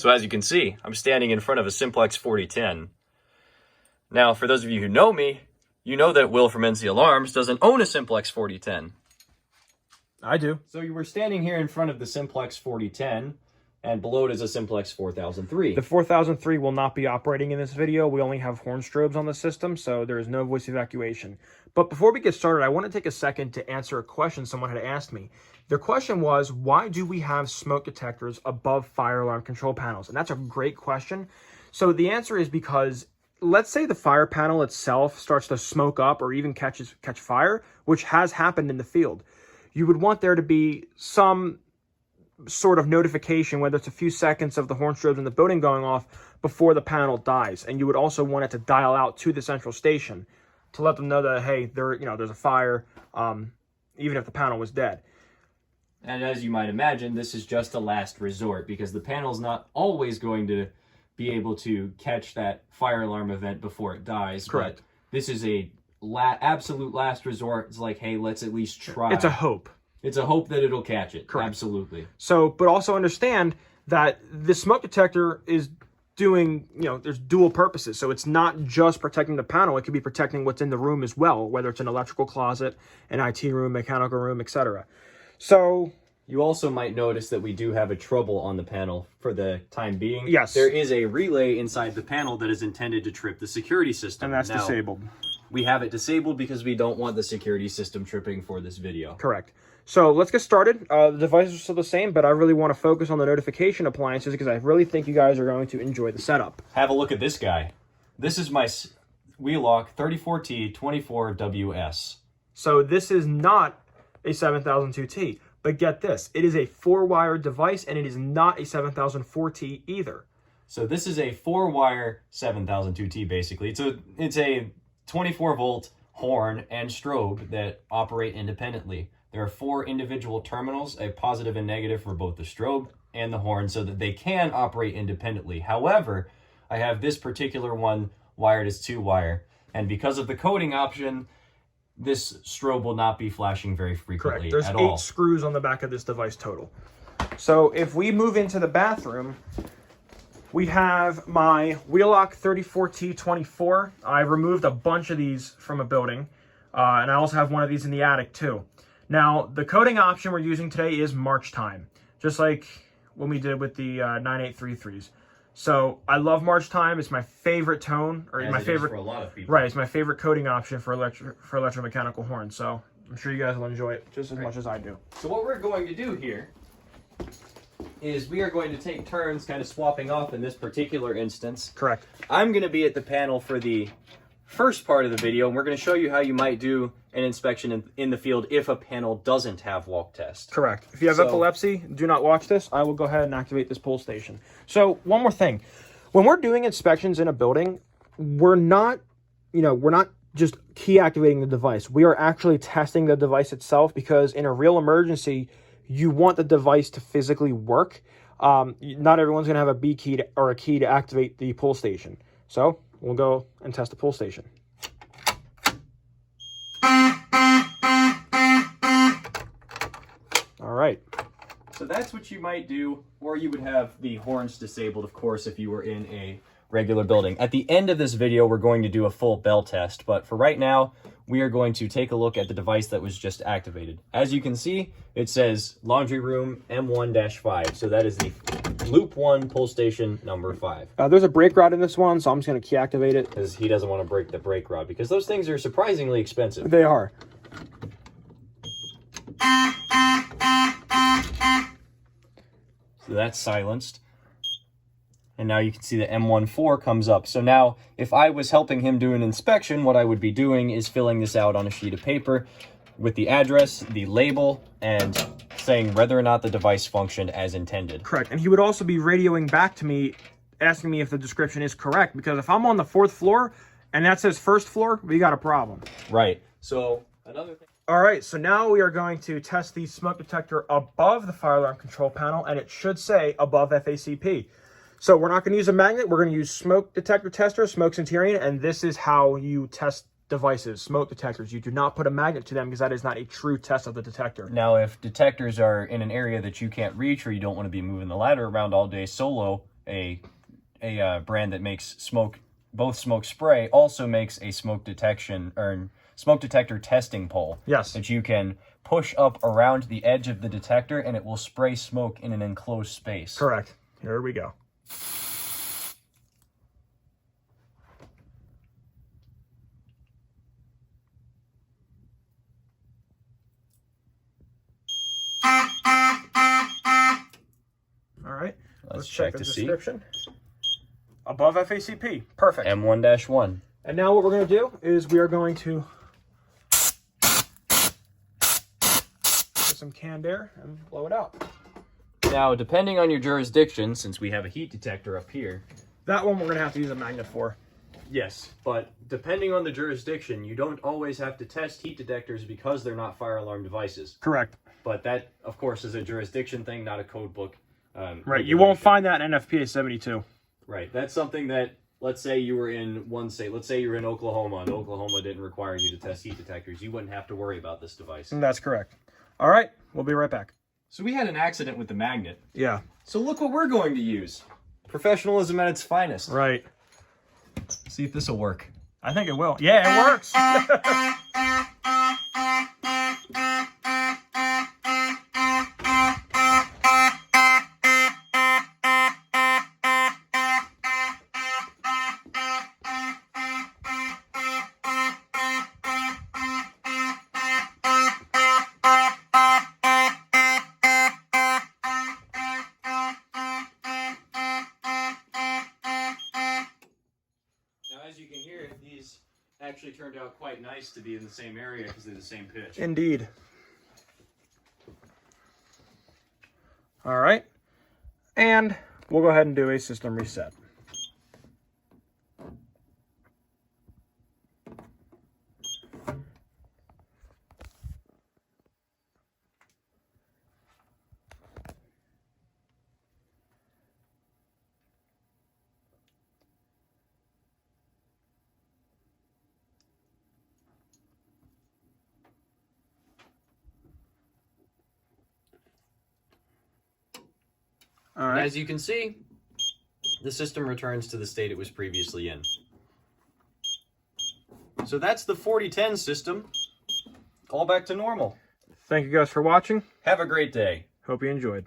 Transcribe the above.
So as you can see, I'm standing in front of a Simplex 4010. Now, for those of you who know me, you know that Will from NC Alarms doesn't own a Simplex 4010. I do. So you were standing here in front of the Simplex 4010, and below it is a Simplex 4003. The 4003 will not be operating in this video. We only have horn strobes on the system, so there is no voice evacuation. But before we get started, I want to take a second to answer a question someone had asked me. Their question was, why do we have smoke detectors above fire alarm control panels? And that's a great question. So the answer is because, let's say the fire panel itself starts to smoke up or even catch fire, which has happened in the field. You would want there to be some sort of notification, whether it's a few seconds of the horn strobes in the building going off before the panel dies. And you would also want it to dial out to the central station to let them know that, hey, there's a fire, even if the panel was dead. And as you might imagine, this is just a last resort because the panel's not always going to be able to catch that fire alarm event before it dies. Correct. But this is a absolute last resort. It's like, hey, let's at least try. It's a hope. It's a hope that it'll catch it. Correct. Absolutely. So, but also understand that the smoke detector is doing, there's dual purposes. So it's not just protecting the panel. It could be protecting what's in the room as well, whether it's an electrical closet, an IT room, mechanical room, etc. So you also might notice that we do have a trouble on the panel for the time being. Yes. There is a relay inside the panel that is intended to trip the security system. And that's disabled. We have it disabled because we don't want the security system tripping for this video. Correct. So let's get started. The devices are still the same, but I really want to focus on the notification appliances because I really think you guys are going to enjoy the setup. Have a look at this guy. This is my Wheelock 34T24WS. So this is not a 7002T, but get this. It is a 4-wire device, and it is not a 7004T either. So this is a 4-wire 7002T, basically. It's a 24-volt horn and strobe that operate independently. There are 4 individual terminals, a positive and negative for both the strobe and the horn, so that they can operate independently. However, I have this particular one wired as 2-wire, and because of the coding option, this strobe will not be flashing very frequently. Correct. There's 8 screws on the back of this device total. So if we move into the bathroom, we have my Wheelock 34T24. I removed a bunch of these from a building, and I also have one of these in the attic too. Now, the coding option we're using today is March time, just like when we did with the 9833s. So I love March time. It's my favorite tone, or my favorite for a lot of people. Right, it's my favorite coding option for electromechanical horns. So I'm sure you guys will enjoy it just as much as I do. So what we're going to do here is we are going to take turns kind of swapping off in this particular instance. Correct. I'm going to be at the panel for the first part of the video, and we're going to show you how you might do an inspection in the field if a panel doesn't have walk test. Correct. If you have epilepsy, do not watch this. I will go ahead and activate this pull station. So one more thing. When we're doing inspections in a building, we're not just key activating the device. We are actually testing the device itself because in a real emergency, you want the device to physically work. Not everyone's going to have a B key or a key to activate the pull station. So we'll go and test the pull station. All right. So that's what you might do, or you would have the horns disabled, of course, if you were in a regular building. At the end of this video, we're going to do a full bell test, but for right now, we are going to take a look at the device that was just activated. As you can see, it says laundry room M1-5, so that is the loop 1 pull station number 5. There's a brake rod in this one, so I'm just going to key activate it. Because he doesn't want to break the brake rod, because those things are surprisingly expensive. They are. So that's silenced. And now you can see the M14 comes up. So now, if I was helping him do an inspection, what I would be doing is filling this out on a sheet of paper with the address, the label, and saying whether or not the device functioned as intended. Correct. And he would also be radioing back to me, asking me if the description is correct, because if I'm on the 4th floor and that says 1st floor, we got a problem. Right. So another thing. All right, so now we are going to test the smoke detector above the fire alarm control panel, and it should say above FACP. So we're not going to use a magnet. We're going to use smoke detector tester, Smoke Centurion, and this is how you test devices, smoke detectors. You do not put a magnet to them because that is not a true test of the detector. Now, if detectors are in an area that you can't reach or you don't want to be moving the ladder around all day solo, a brand that makes both smoke spray, also makes a smoke detector testing pole. Yes. That you can push up around the edge of the detector, and it will spray smoke in an enclosed space. Correct. Here we go. All right. Let's check the to see. description. Above FACP. Perfect. M1-1. And now what we're going to do is we are going to put some canned air and blow it out. Now, depending on your jurisdiction, since we have a heat detector up here. That one we're going to have to use a magnet for. Yes, but depending on the jurisdiction, you don't always have to test heat detectors because they're not fire alarm devices. Correct. But that, of course, is a jurisdiction thing, not a code book. Right. You won't find that in NFPA 72. Right. That's something that, let's say you were in one state. Let's say you were in Oklahoma, and Oklahoma didn't require you to test heat detectors. You wouldn't have to worry about this device. That's correct. All right. We'll be right back. So we had an accident with the magnet. Yeah. So look what we're going to use. Professionalism at its finest. Right. See if this will work. I think it will. Yeah, it works. As you can hear, these actually turned out quite nice to be in the same area because they're the same pitch. Indeed. All right. And we'll go ahead and do a system reset. All right. As you can see, the system returns to the state it was previously in. So that's the 4010 system, all back to normal. Thank you guys for watching. Have a great day. Hope you enjoyed.